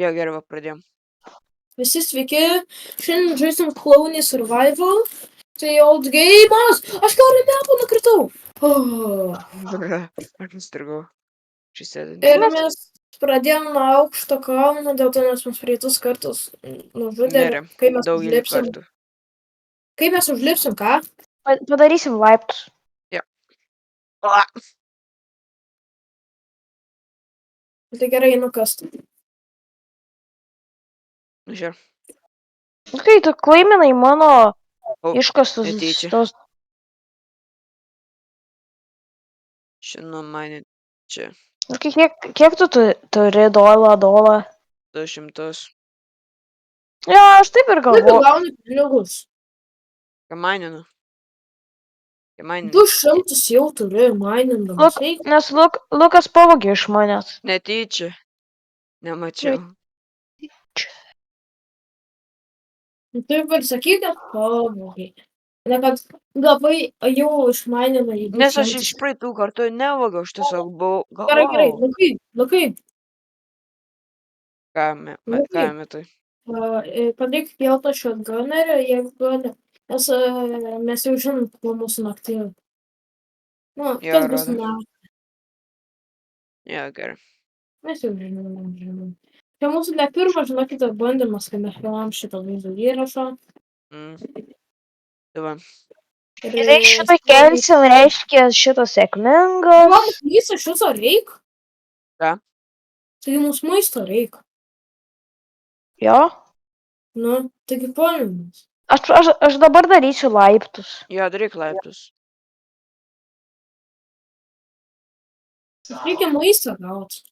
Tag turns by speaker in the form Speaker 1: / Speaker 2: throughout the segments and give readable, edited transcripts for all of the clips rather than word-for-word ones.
Speaker 1: Jo, gerai, va, pradėjom.
Speaker 2: Visi sveiki, šiandien žaisim Cloney Survival. Tai old game'as. Aš gal remepą nukritau. Oh.
Speaker 1: Aš nustrigau. Šis
Speaker 2: Ir
Speaker 1: sėdintis.
Speaker 2: mes pradėjom nuo aukšto kalno, dėl to nes mums praeitus kartus nužudė.
Speaker 1: Nerė.
Speaker 2: Kai mes
Speaker 1: Daugelį
Speaker 2: užlipsim.
Speaker 1: kartų.
Speaker 2: Kai mes užlipsim, ką?
Speaker 3: Padarysim laiptus.
Speaker 1: A,
Speaker 2: Tai gerai, nukasti.
Speaker 1: nu, žiūrėk.
Speaker 3: Kai tu klaiminai mano
Speaker 1: O,
Speaker 3: iškastus
Speaker 1: netyčia.
Speaker 3: tos...
Speaker 1: Šiandien mane čia
Speaker 3: Kiek tu turi dolą?
Speaker 1: 200.
Speaker 3: Jo, aš taip ir
Speaker 2: Kaip tu
Speaker 3: galvoju.
Speaker 2: gauni pinigus?
Speaker 1: Kamaninu.
Speaker 2: 200 jau turi, mainindamas.
Speaker 3: Nes Lukas pavogė iš manęs.
Speaker 1: Netyčia. Nemačiau.
Speaker 2: Taip ir sakyk, kad pavogė. Ne, kad gavai jau išmainimą į 200.
Speaker 1: Nes aš iš praeitų kartų nevogiau, aš tiesiog buvau
Speaker 2: Gerai,
Speaker 1: galvojau.
Speaker 2: Lukai,
Speaker 1: Ką metai?
Speaker 2: padaryk pjauto shotgunnerį, jeigu gali. Nes mes jau žinom, kuo mūsų naktyje. Nu,
Speaker 1: Jo,
Speaker 2: kas bus
Speaker 1: rodo.
Speaker 2: naktį.
Speaker 1: Jo, gerai.
Speaker 2: Mes jau žinom. Čia mūsų ne pirmas, žinokite, bandymas, kai mes filmavom šitą vaizdo įrašą.
Speaker 1: Tai va.
Speaker 3: Jei šitą kelsim, reiškia šitas sėkmingas.
Speaker 2: Mums viso šito reik?
Speaker 1: Ką?
Speaker 2: Taigi mums maisto reik.
Speaker 3: Jo.
Speaker 2: Nu, taigi pamėmis.
Speaker 3: Aš dabar darysiu laiptus.
Speaker 1: Jo, daryk laiptus.
Speaker 2: Reikia maistą gauti.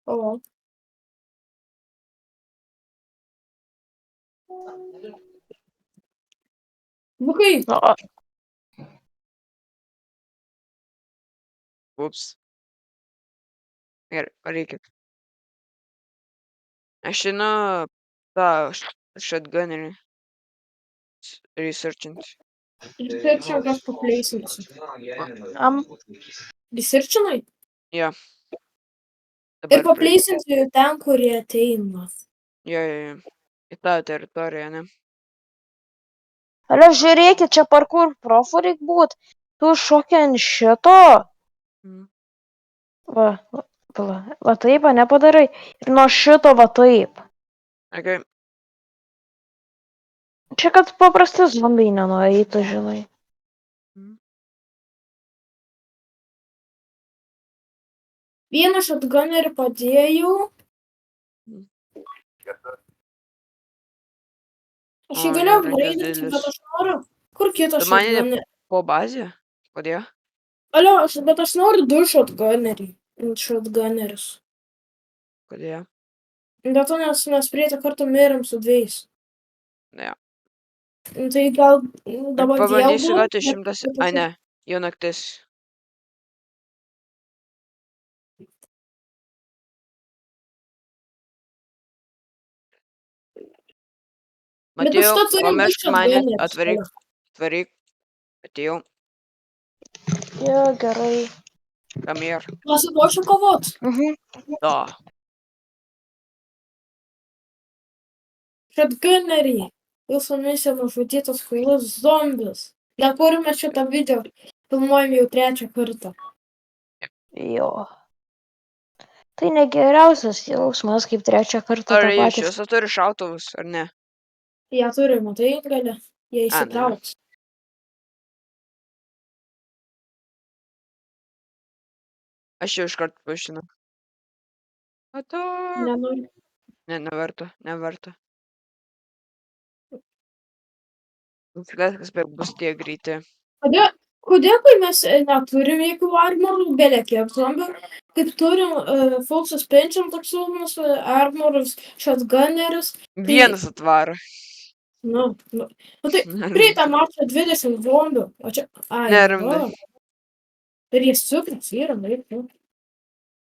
Speaker 2: O. Lukai,
Speaker 1: Ups. Gerai, reikia. Aš žinau tą shotgunnerį. Researchint.
Speaker 2: researching aš papleisinsiu. Researchinai?
Speaker 1: Jo.
Speaker 2: Ir
Speaker 1: Dabar
Speaker 2: papleisinsiu ten, kurie ateina.
Speaker 1: Jo. Į tą teritoriją, ne?
Speaker 3: Ale žiūrėkit, čia parkour profu reik būt. Tu šoki ant šito. Va taip, nepadarai. Ir nuo šito va taip.
Speaker 1: Okay.
Speaker 3: Čia kad paprasti zombiai nenueitų, žinai.
Speaker 2: Vieną shotgunnerį padėjau. Aš jį galėjau greitinti, bet aš noriu. Kur kitas shotgunnerį?
Speaker 1: Po bazę? Kodėl?
Speaker 2: Alio, bet aš noriu 2 shotgunnerius.
Speaker 1: Kodėl?
Speaker 2: Dėl to, nes mes praeitą kartą mirėm su 2.
Speaker 1: Ne.
Speaker 2: Tai gal dabar
Speaker 1: pabandysiu gauti 100. Ai, ne. Jau naktis. Matėjau, pamiršk mane, atvaryk. Atėjau.
Speaker 3: Jo, gerai.
Speaker 1: Come here.
Speaker 2: Pasiruošiu kovot.
Speaker 1: Da.
Speaker 2: Shotgunneriai. Jūsų misija nužudytas kvailus zombius. Dėl kurių mes šitą video filmuojam jau 3 kartą.
Speaker 3: Jo. Tai negeriausias jausmas, kaip 3 kartą
Speaker 1: Ar
Speaker 3: tą
Speaker 1: jie iš
Speaker 3: patį.
Speaker 1: viso turi šautuvus, ar ne?
Speaker 2: Jie turi, matai, gali. Jie įsitrauks.
Speaker 1: Aš jau iškart pažinau.
Speaker 2: Nenoriu.
Speaker 1: Ne, neverta. Kas bus tie greiti.
Speaker 2: Kodėl, kai mes neturim jokių armorų, belekiek zombių, kaip turim full suspension toks filmas, armorus, shotgunnerius.
Speaker 1: Vienas atvaro.
Speaker 2: Nu, tai prieitą mačą 20 zombių, o čia...
Speaker 1: Nerimdai.
Speaker 2: Ir jie supras yra, taip.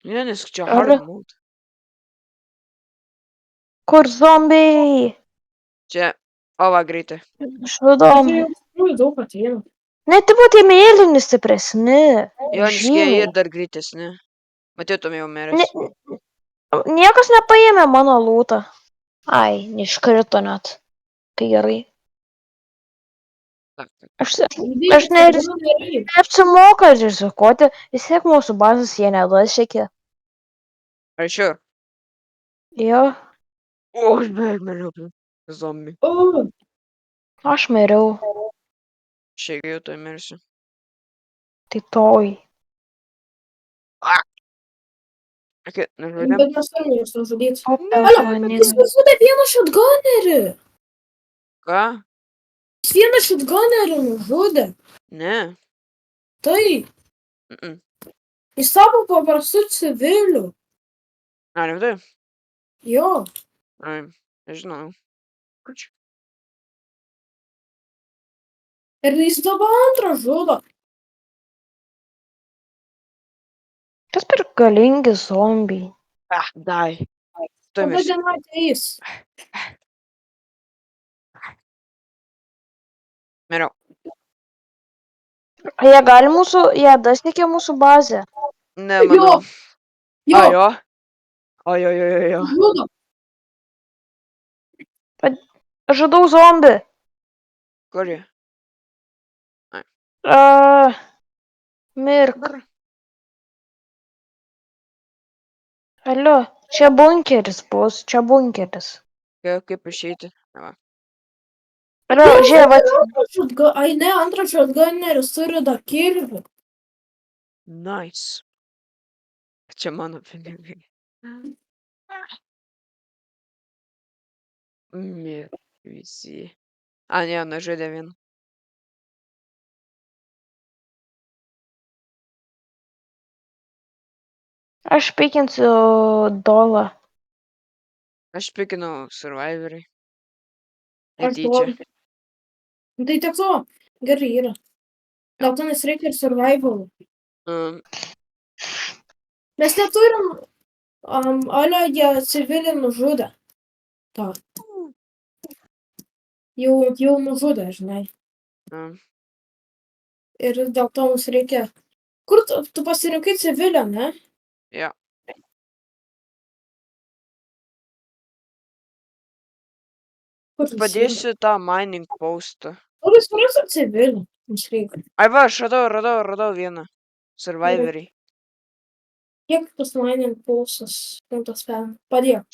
Speaker 1: Ne, nes čia hard mode.
Speaker 3: Kur zombiai?
Speaker 1: Čia, o va, greitai.
Speaker 3: Švidom.
Speaker 2: Tai jau daug ateina.
Speaker 3: Net tipo tie mėlyni stipresni.
Speaker 1: Jo, nes jie
Speaker 3: Žymiai.
Speaker 1: ir dar greitesni. Matytum jau
Speaker 3: Ne,
Speaker 1: miręs.
Speaker 3: niekas nepaėmė mano lūtą. Ai, neiškrito net. Tai gerai.
Speaker 1: Tak, tak.
Speaker 3: Aš neapsimoka rizikuoti. Vis tiek mūsų bazės jie nedasekė.
Speaker 1: Are you sure?
Speaker 3: Jo,
Speaker 1: O, aš beveik miriau apie zombį.
Speaker 2: O,
Speaker 3: aš miriau.
Speaker 1: Šiaip jau tai mirsiu.
Speaker 3: Tai toj.
Speaker 1: Okay, nežaidėm.
Speaker 2: bet mes turime juos nužudyti.
Speaker 3: Ope,
Speaker 2: Alio,
Speaker 3: vanilė.
Speaker 2: jis nužudė vieną shotgunnerį.
Speaker 1: Ką?
Speaker 2: Jis vieną shotgunnerį nužudė.
Speaker 1: Ne.
Speaker 2: Tai,
Speaker 1: Mm-mm.
Speaker 2: jis tapo paprastų civilių.
Speaker 1: A, rimtai?
Speaker 2: Jo.
Speaker 1: Ai, nežinau. Kur čia?
Speaker 2: Ir jis dabar antrą žudo.
Speaker 3: Kas per galingi zombiai?
Speaker 1: Ah, dai. Tuoj
Speaker 2: Tada
Speaker 1: mirsiu.
Speaker 2: diena ateis.
Speaker 1: Miriau.
Speaker 3: Jie dasekė mūsų bazę.
Speaker 1: Ne,
Speaker 2: Jo.
Speaker 1: manau.
Speaker 2: Jo.
Speaker 1: A, jo? O, jo.
Speaker 2: Žudo.
Speaker 3: Aš žudau zombį.
Speaker 1: Kur jie?
Speaker 3: Mirk. Alio, čia bunkeris bus, čia bunkeris.
Speaker 1: Kaip išeiti? Va.
Speaker 3: Alio, žiūrėk,
Speaker 2: Ai ne, antras shotgunneris turi dar kirvį.
Speaker 1: Nice. Čia mano pinigai. Mir visi. A, ne, nužudė vieną.
Speaker 3: aš pikinsiu dolą.
Speaker 1: Aš pikinau Survivor'ai.
Speaker 2: Aš
Speaker 1: Netyčia.
Speaker 2: duodu. Tai tiek to. Gerai yra. Dėl to nes reikia ir survival. Mes neturim. Alio, jie civilį nužudė. Ta. Jau nužudė, žinai. Ir dėl to mums reikia. Kur tu pasirinkai civilę, ne?
Speaker 1: Jo.
Speaker 2: Kur jis yra?
Speaker 1: Padėsiu tą mining postą.
Speaker 2: Kur jis surasi civilį? Mums reikia.
Speaker 1: Ai va, aš radau vieną. Survivor'ai.
Speaker 2: Kiek tas mining pulsas? Šimtas pem. Padėk.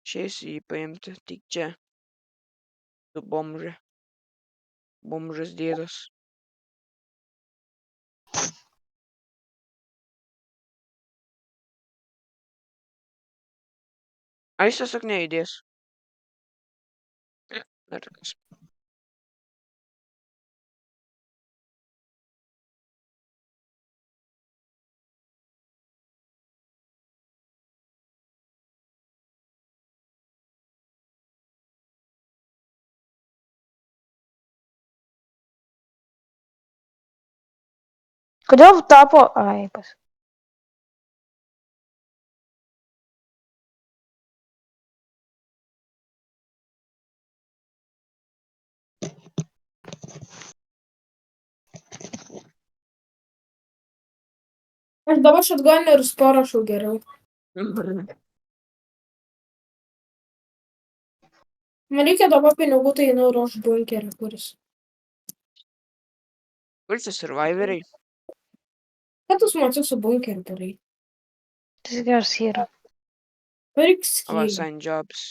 Speaker 1: Išeisiu jį paimti. Tik čia. Tu bomžė. Bomžas dėdas. A jis tiesiog nejudės. Dar kas.
Speaker 3: Kodėl tapo... Ai, pas.
Speaker 2: Aš dabar shotgunnerius parašau geriau. Man reikia dabar pinigų, tai einu ir aš bunkerį kuris.
Speaker 1: Kur čia Survivor'ai?
Speaker 2: Ką tu man tik su bunkeriu darai?
Speaker 3: Tas geras yra.
Speaker 2: Pareik
Speaker 1: Va,
Speaker 2: skylę.
Speaker 1: sign jobs.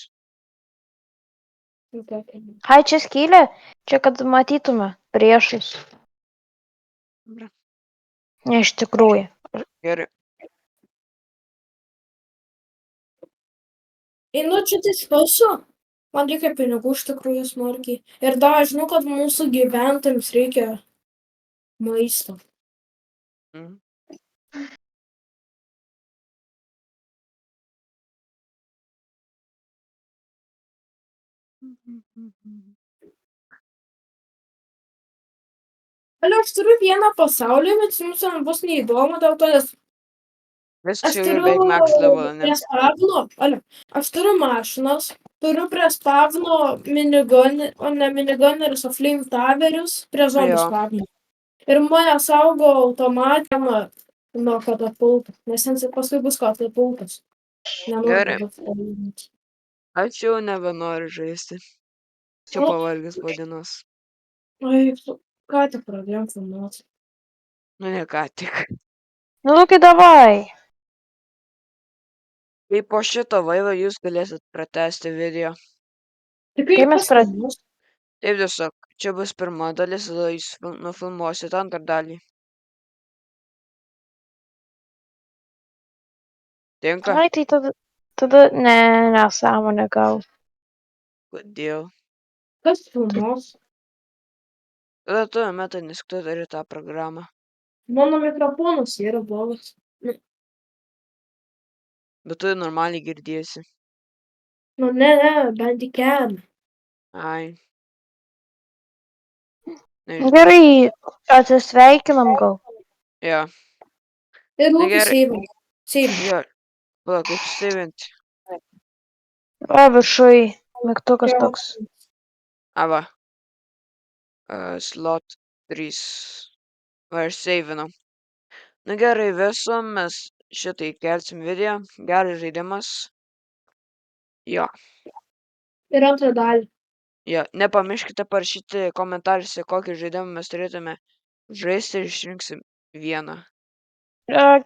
Speaker 3: Ai, čia skylė. Čia, kad matytume priešais.
Speaker 1: Bra.
Speaker 3: Ne, iš tikrųjų.
Speaker 1: Gerai.
Speaker 2: Einu čia tiesiausiu. Man reikia pinigų iš tikrųjų smarkiai. Ir dar aš žinau, kad mūsų gyventojams reikia maisto.
Speaker 1: Mhm.
Speaker 2: Alio, aš turiu vieną pasaulį, bet jums ten bus neįdomu dėl to, nes
Speaker 1: Viskas
Speaker 2: aš
Speaker 1: jau yra
Speaker 2: turiu
Speaker 1: beveik max level, ne?
Speaker 2: prie spavno. Alio, aš turiu mašinas, turiu prie spavno minigunį, o ne minigunerius, o flame taverius prie zombie
Speaker 1: Jo.
Speaker 2: spavno. Ir mane saugo automatinė nuo katapultų, nes ten paskui bus katapultas. Nenoriu
Speaker 1: Gerai.
Speaker 2: dabar palyginti.
Speaker 1: Aš jau nebenoriu žaisti. Čia
Speaker 2: Nu.
Speaker 1: pavargęs po dienos.
Speaker 2: Ai, ką tik pradėjom filmuoti.
Speaker 1: Nu, ne ką tik.
Speaker 3: Nu, tai davai.
Speaker 1: Tai po šito vaivo jūs galėsit pratęsti video.
Speaker 2: Tai
Speaker 3: Kai
Speaker 2: kaip
Speaker 3: mes
Speaker 2: pasifilmuos?
Speaker 1: Taip tiesiog, čia bus pirma dalis, tada jūs nufilmuosite antrą dalį. Tinka?
Speaker 3: Ai, tai tada ne, nesąmonė gal.
Speaker 1: Kodėl?
Speaker 2: Kas filmuos?
Speaker 1: Tada tu, Meta, nes tu turi tą programą.
Speaker 2: Mano mikrofonas yra blogas.
Speaker 1: Bet tu normaliai girdėsi.
Speaker 2: Nu, ne, bent į kelią.
Speaker 1: Ai. Nežinau.
Speaker 3: Gerai, atsisveikinam gal.
Speaker 1: Jo.
Speaker 2: Ir
Speaker 1: Na
Speaker 2: lūkis
Speaker 1: gerai.
Speaker 2: seivint. Seivint.
Speaker 1: Jo. Pala, kaip susivinti?
Speaker 3: O, viršui mygtukas toks.
Speaker 1: Ava. Slot 3. Va, aš seivinau. Na gerai, viso mes šitai kelsim video. Geras žaidimas. Jo.
Speaker 2: Ir antrą dalį.
Speaker 1: Jo. Nepamirškite parašyti komentaruose, kokį žaidimą mes turėtume žaisti ir išrinksim vieną.
Speaker 3: A,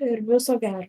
Speaker 2: Ir viso gero.